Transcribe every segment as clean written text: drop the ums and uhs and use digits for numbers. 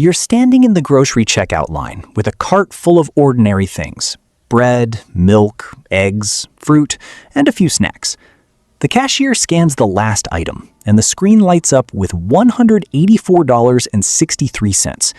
You're standing in the grocery checkout line with a cart full of ordinary things: bread, milk, eggs, fruit, and a few snacks. The cashier scans the last item, and the screen lights up with $184.63.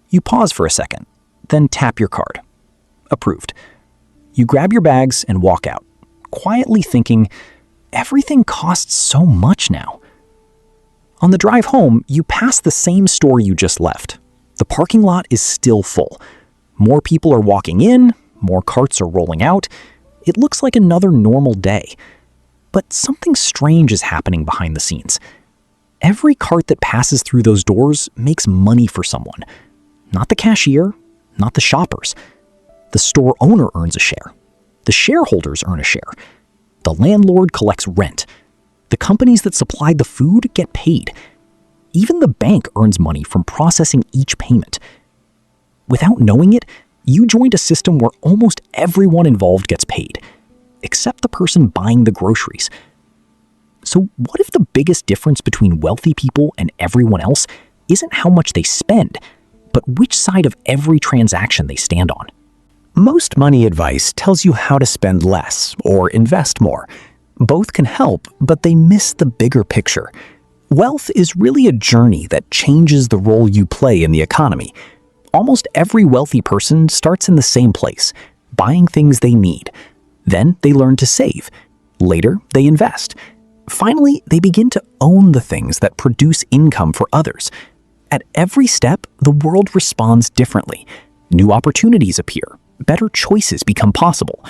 You pause for a second, then tap your card. Approved. You grab your bags and walk out, quietly thinking, everything costs so much now. On the drive home, you pass the same store you just left. The parking lot is still full. More people are walking in, more carts are rolling out. It looks like another normal day. But something strange is happening behind the scenes. Every cart that passes through those doors makes money for someone. Not the cashier, not the shoppers. The store owner earns a share. The shareholders earn a share. The landlord collects rent. The companies that supplied the food get paid. Even the bank earns money from processing each payment. Without knowing it, you joined a system where almost everyone involved gets paid, except the person buying the groceries. So what if the biggest difference between wealthy people and everyone else isn't how much they spend, but which side of every transaction they stand on? Most money advice tells you how to spend less or invest more. Both can help, but they miss the bigger picture. Wealth is really a journey that changes the role you play in the economy. Almost every wealthy person starts in the same place, buying things they need. Then they learn to save. Later, they invest. Finally, they begin to own the things that produce income for others. At every step, the world responds differently. New opportunities appear. Better choices become possible.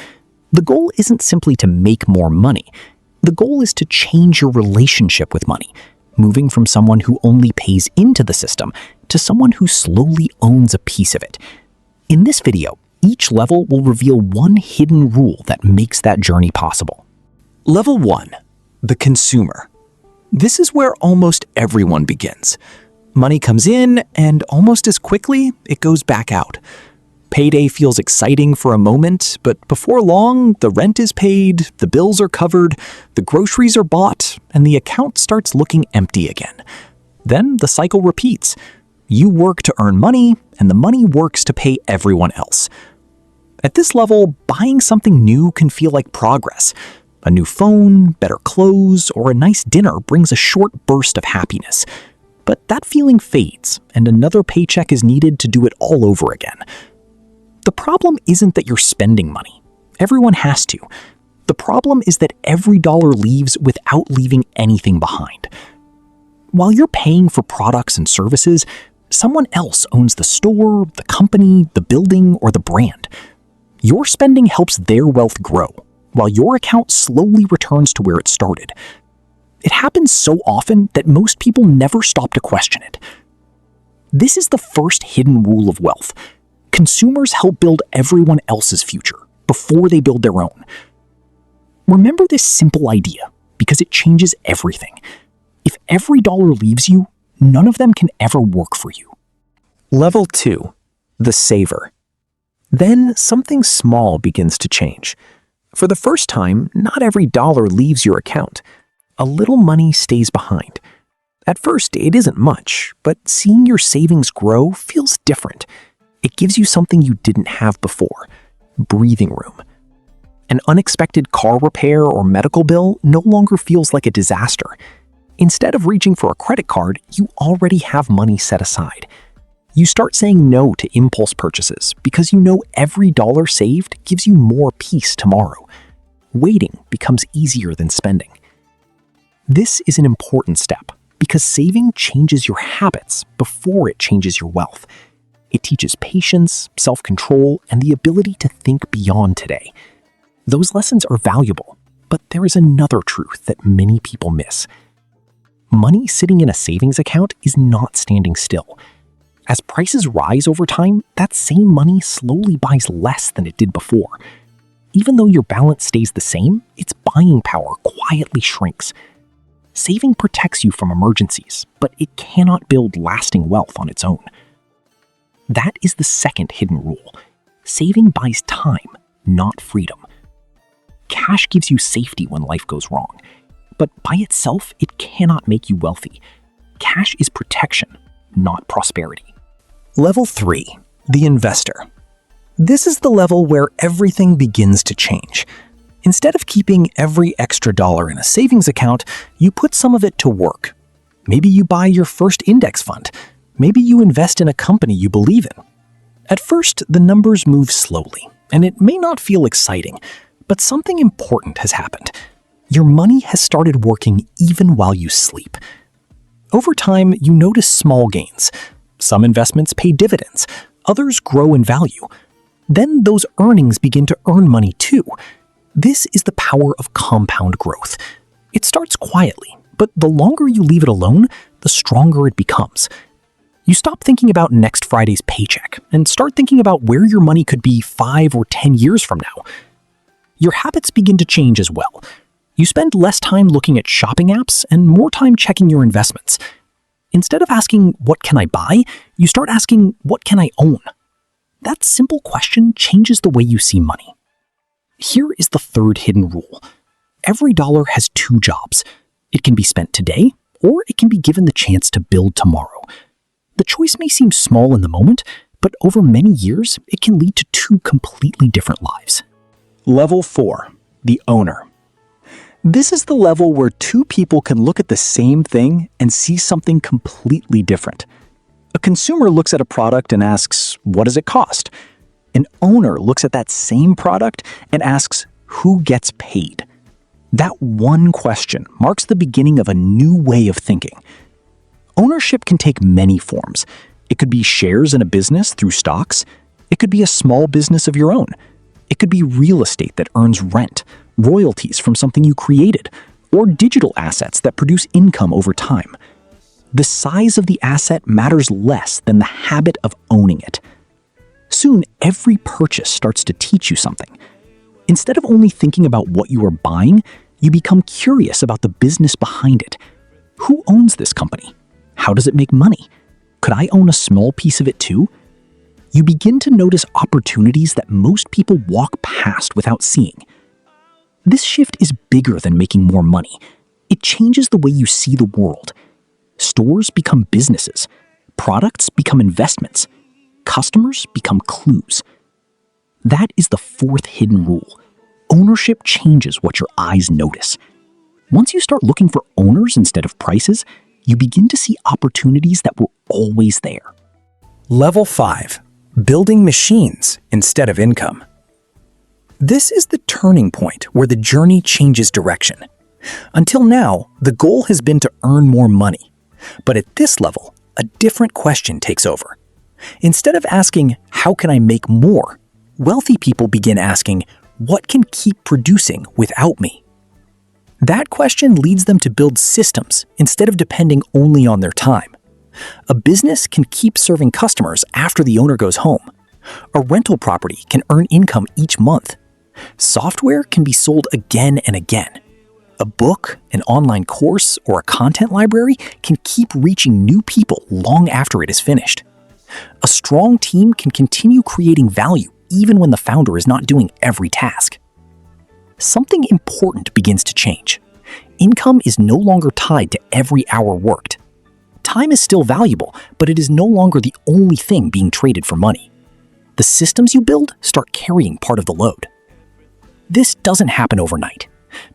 The goal isn't simply to make more money. The goal is to change your relationship with money, moving from someone who only pays into the system to someone who slowly owns a piece of it. In this video, each level will reveal one hidden rule that makes that journey possible. Level 1. The consumer. This is where almost everyone begins. Money comes in, and almost as quickly, it goes back out. Payday feels exciting for a moment, but before long, the rent is paid, the bills are covered, the groceries are bought, and the account starts looking empty again. Then the cycle repeats. You work to earn money, and the money works to pay everyone else. At this level, buying something new can feel like progress. A new phone, better clothes, or a nice dinner brings a short burst of happiness. But that feeling fades, and another paycheck is needed to do it all over again. The problem isn't that you're spending money. Everyone has to. The problem is that every dollar leaves without leaving anything behind. While you're paying for products and services, someone else owns the store, the company, the building, or the brand. Your spending helps their wealth grow, while your account slowly returns to where it started. It happens so often that most people never stop to question it. This is the first hidden rule of wealth. Consumers help build everyone else's future before they build their own. Remember this simple idea, because it changes everything. If every dollar leaves you, none of them can ever work for you. Level 2. The saver. Then something small begins to change. For the first time, not every dollar leaves your account. A little money stays behind. At first, it isn't much, but seeing your savings grow feels different. It gives you something you didn't have before: breathing room. An unexpected car repair or medical bill no longer feels like a disaster. Instead of reaching for a credit card, you already have money set aside. You start saying no to impulse purchases because you know every dollar saved gives you more peace tomorrow. Waiting becomes easier than spending. This is an important step because saving changes your habits before it changes your wealth. It teaches patience, self-control, and the ability to think beyond today. Those lessons are valuable, but there is another truth that many people miss. Money sitting in a savings account is not standing still. As prices rise over time, that same money slowly buys less than it did before. Even though your balance stays the same, its buying power quietly shrinks. Saving protects you from emergencies, but it cannot build lasting wealth on its own. That is the second hidden rule. Saving buys time, not freedom. Cash gives you safety when life goes wrong, but by itself, it cannot make you wealthy. Cash is protection, not prosperity. Level 3. The investor. This is the level where everything begins to change. Instead of keeping every extra dollar in a savings account, you put some of it to work. Maybe you buy your first index fund. Maybe you invest in a company you believe in. At first, the numbers move slowly, and it may not feel exciting, but something important has happened. Your money has started working even while you sleep. Over time, you notice small gains. Some investments pay dividends, others grow in value. Then those earnings begin to earn money too. This is the power of compound growth. It starts quietly, but the longer you leave it alone, the stronger it becomes. You stop thinking about next Friday's paycheck and start thinking about where your money could be 5 or 10 years from now. Your habits begin to change as well. You spend less time looking at shopping apps and more time checking your investments. Instead of asking, "What can I buy?" you start asking, "What can I own?" That simple question changes the way you see money. Here is the third hidden rule. Every dollar has two jobs. It can be spent today, or it can be given the chance to build tomorrow. The choice may seem small in the moment, but over many years, it can lead to two completely different lives. Level 4. The owner. This is the level where two people can look at the same thing and see something completely different. A consumer looks at a product and asks, "What does it cost?" An owner looks at that same product and asks, "Who gets paid?" That one question marks the beginning of a new way of thinking. Ownership can take many forms. It could be shares in a business through stocks. It could be a small business of your own. It could be real estate that earns rent, royalties from something you created, or digital assets that produce income over time. The size of the asset matters less than the habit of owning it. Soon, every purchase starts to teach you something. Instead of only thinking about what you are buying, you become curious about the business behind it. Who owns this company? How does it make money? Could I own a small piece of it too? You begin to notice opportunities that most people walk past without seeing. This shift is bigger than making more money. It changes the way you see the world. Stores become businesses. Products become investments. Customers become clues. That is the fourth hidden rule. Ownership changes what your eyes notice. Once you start looking for owners instead of prices, you begin to see opportunities that were always there. Level 5. Building machines instead of income. This is the turning point where the journey changes direction. Until now, the goal has been to earn more money. But at this level, a different question takes over. Instead of asking, "How can I make more?" wealthy people begin asking, "What can keep producing without me?" That question leads them to build systems instead of depending only on their time. A business can keep serving customers after the owner goes home. A rental property can earn income each month. Software can be sold again and again. A book, an online course, or a content library can keep reaching new people long after it is finished. A strong team can continue creating value even when the founder is not doing every task. Something important begins to change. Income is no longer tied to every hour worked. Time is still valuable, but it is no longer the only thing being traded for money. The systems you build start carrying part of the load. This doesn't happen overnight.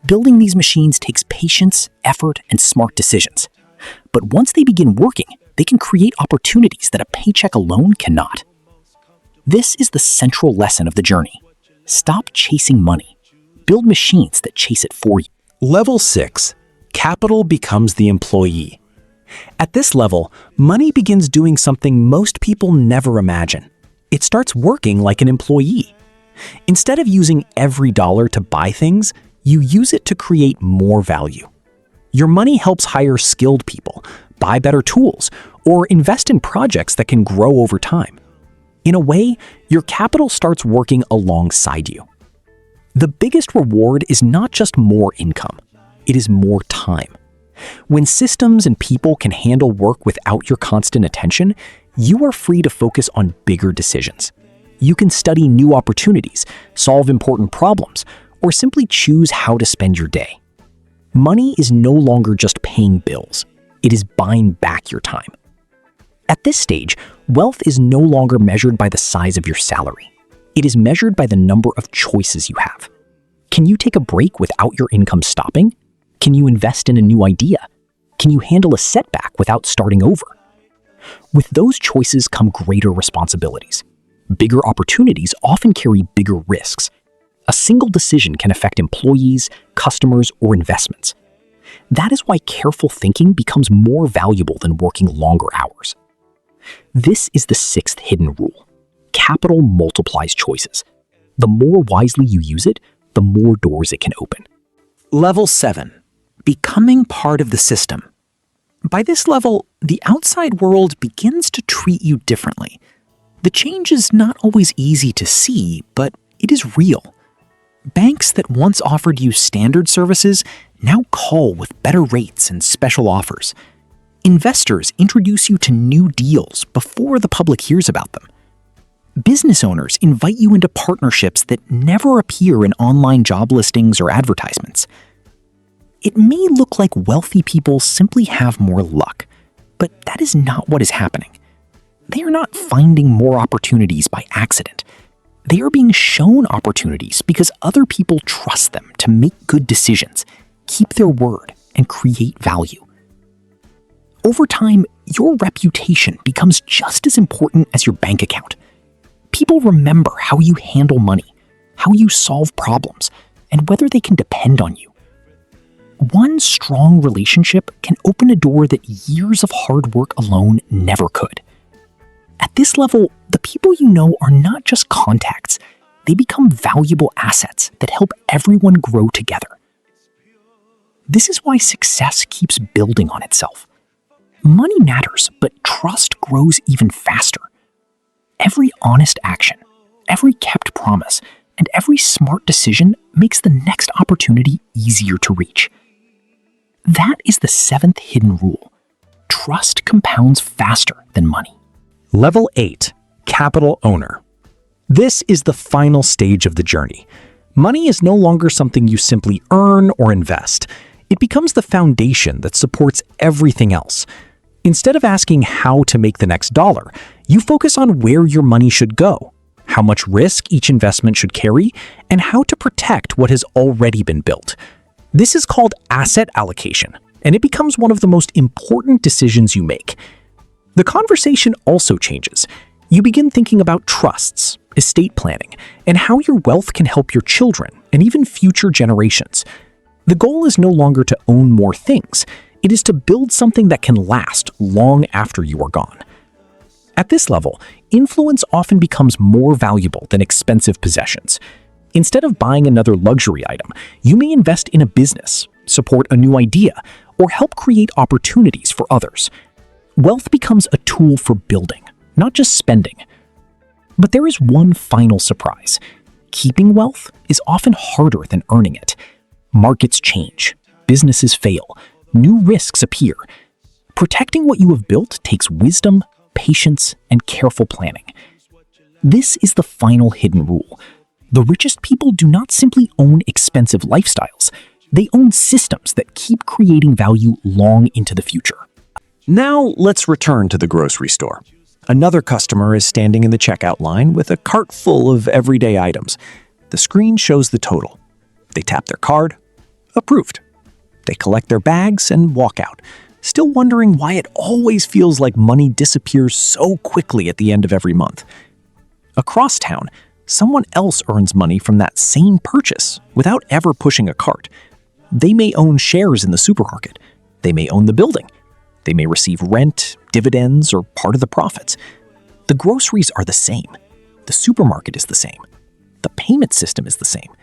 Building these machines takes patience, effort, and smart decisions. But once they begin working, they can create opportunities that a paycheck alone cannot. This is the central lesson of the journey. Stop chasing money. Build machines that chase it for you. Level 6. Capital becomes the employee. At this level, money begins doing something most people never imagine. It starts working like an employee. Instead of using every dollar to buy things, you use it to create more value. Your money helps hire skilled people, buy better tools, or invest in projects that can grow over time. In a way, your capital starts working alongside you. The biggest reward is not just more income, it is more time. When systems and people can handle work without your constant attention, you are free to focus on bigger decisions. You can study new opportunities, solve important problems, or simply choose how to spend your day. Money is no longer just paying bills. It is buying back your time. At this stage, wealth is no longer measured by the size of your salary. It is measured by the number of choices you have. Can you take a break without your income stopping? Can you invest in a new idea? Can you handle a setback without starting over? With those choices come greater responsibilities. Bigger opportunities often carry bigger risks. A single decision can affect employees, customers, or investments. That is why careful thinking becomes more valuable than working longer hours. This is the sixth hidden rule. Capital multiplies choices. The more wisely you use it, the more doors it can open. Level 7. Becoming part of the system. By this level, the outside world begins to treat you differently. The change is not always easy to see, but it is real. Banks that once offered you standard services now call with better rates and special offers. Investors introduce you to new deals before the public hears about them. Business owners invite you into partnerships that never appear in online job listings or advertisements. It may look like wealthy people simply have more luck, but that is not what is happening. They are not finding more opportunities by accident. They are being shown opportunities because other people trust them to make good decisions, keep their word, and create value. Over time, your reputation becomes just as important as your bank account. People remember how you handle money, how you solve problems, and whether they can depend on you. One strong relationship can open a door that years of hard work alone never could. At this level, the people you know are not just contacts. They become valuable assets that help everyone grow together. This is why success keeps building on itself. Money matters, but trust grows even faster. Every honest action, every kept promise, and every smart decision makes the next opportunity easier to reach. That is the seventh hidden rule. Trust compounds faster than money. Level 8. Capital Owner. This is the final stage of the journey. Money is no longer something you simply earn or invest. It becomes the foundation that supports everything else. Instead of asking how to make the next dollar, you focus on where your money should go, how much risk each investment should carry, and how to protect what has already been built. This is called asset allocation, and it becomes one of the most important decisions you make. The conversation also changes. You begin thinking about trusts, estate planning, and how your wealth can help your children and even future generations. The goal is no longer to own more things. It is to build something that can last long after you are gone. At this level, influence often becomes more valuable than expensive possessions. Instead of buying another luxury item, you may invest in a business, support a new idea, or help create opportunities for others. Wealth becomes a tool for building, not just spending. But there is one final surprise. Keeping wealth is often harder than earning it. Markets change, businesses fail, new risks appear. Protecting what you have built takes wisdom, patience, and careful planning. This is the final hidden rule. The richest people do not simply own expensive lifestyles. They own systems that keep creating value long into the future. Now let's return to the grocery store. Another customer is standing in the checkout line with a cart full of everyday items. The screen shows the total. They tap their card. Approved. They collect their bags and walk out, still wondering why it always feels like money disappears so quickly at the end of every month. Across town, someone else earns money from that same purchase without ever pushing a cart. They may own shares in the supermarket. They may own the building. They may receive rent, dividends, or part of the profits. The groceries are the same. The supermarket is the same. The payment system is the same.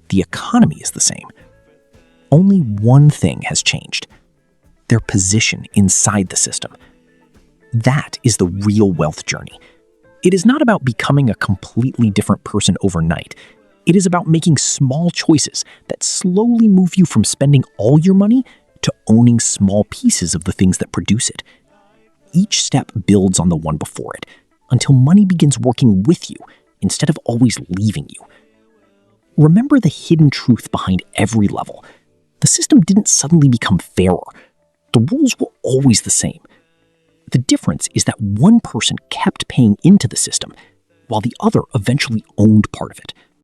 The economy is the same. Only one thing has changed: their position inside the system. That is the real wealth journey. It is not about becoming a completely different person overnight. It is about making small choices that slowly move you from spending all your money to owning small pieces of the things that produce it. Each step builds on the one before it, until money begins working with you instead of always leaving you. Remember the hidden truth behind every level. The system didn't suddenly become fairer. The rules were always the same. The difference is that one person kept paying into the system, while the other eventually owned part of it.